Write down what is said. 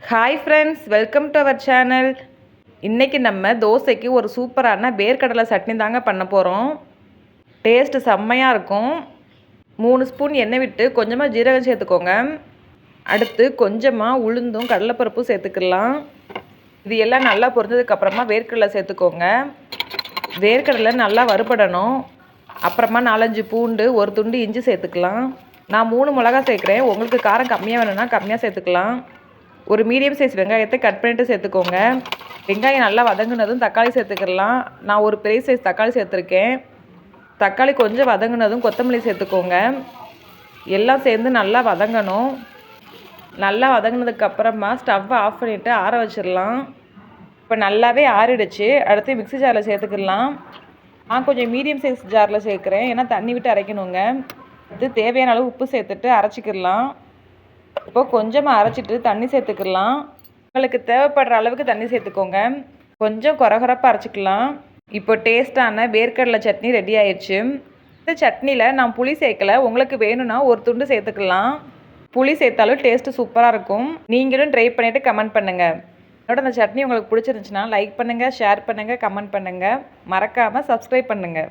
Hi friends, welcome to our channel. இன்றைக்கி நம்ம தோசைக்கு ஒரு சூப்பரான வேர்க்கடலை சட்னி தாங்க பண்ண போகிறோம். டேஸ்ட்டு செம்மையாக இருக்கும். 3 ஸ்பூன் எண்ணெய் விட்டு கொஞ்சமாக ஜீரகம் சேர்த்துக்கோங்க. அடுத்து கொஞ்சமாக உளுந்தும் கடலைப்பருப்பும் சேர்த்துக்கலாம். இது எல்லாம் நல்லா பொரிஞ்சதுக்கப்புறமா வேர்க்கடலை சேர்த்துக்கோங்க. வேர்க்கடலை நல்லா வறுபடணும். அப்புறமா 4-5 பூண்டு, ஒரு துண்டு இஞ்சி சேர்த்துக்கலாம். நான் 3 மிளகா சேர்க்குறேன். உங்களுக்கு காரம் கம்மியாக வேணும்னா கம்மியாக சேர்த்துக்கலாம். ஒரு மீடியம் சைஸ் வெங்காயத்தை கட் பண்ணிட்டு சேர்த்துக்கோங்க. வெங்காயம் நல்லா வதங்கினதும் தக்காளி சேர்த்துக்கலாம். நான் ஒரு பெரிய சைஸ் தக்காளி சேர்த்துருக்கேன். தக்காளி கொஞ்சம் வதங்கினதும் கொத்தமல்லி சேர்த்துக்கோங்க. எல்லாம் சேர்ந்து நல்லா வதங்கணும். நல்லா வதங்கினதுக்கப்புறமா ஸ்டவ்வை ஆஃப் பண்ணிவிட்டு ஆற வச்சிடலாம். இப்போ நல்லாவே ஆறிடுச்சு. அடுத்து மிக்ஸி ஜாரில் சேர்த்துக்கலாம். நான் கொஞ்சம் மீடியம் சைஸ் ஜாரில் சேர்க்குறேன், ஏன்னா தண்ணி விட்டு அரைக்கணுங்க. அடுத்து தேவையான அளவு உப்பு சேர்த்துட்டு அரைச்சிக்கிடலாம். இப்போ கொஞ்சமாக அரைச்சிட்டு தண்ணி சேர்த்துக்கலாம். உங்களுக்கு தேவைப்படுற அளவுக்கு தண்ணி சேர்த்துக்கோங்க. கொஞ்சம் கொரகொரப்பாக அரைச்சிக்கலாம். இப்போ டேஸ்ட்டான வேர்க்கடலை சட்னி ரெடி ஆயிடுச்சு. இந்த சட்னியில் நான் புளி சேர்க்கலை. உங்களுக்கு வேணும்னா ஒரு துண்டு சேர்த்துக்கலாம். புளி சேர்த்தாலும் டேஸ்ட்டு சூப்பராக இருக்கும். நீங்களும் ட்ரை பண்ணிவிட்டு கமெண்ட் பண்ணுங்கள். என்னோட இந்த சட்னி உங்களுக்கு பிடிச்சிருந்துச்சுன்னா லைக் பண்ணுங்கள், ஷேர் பண்ணுங்கள், கமெண்ட் பண்ணுங்கள். மறக்காமல் சப்ஸ்கிரைப் பண்ணுங்கள்.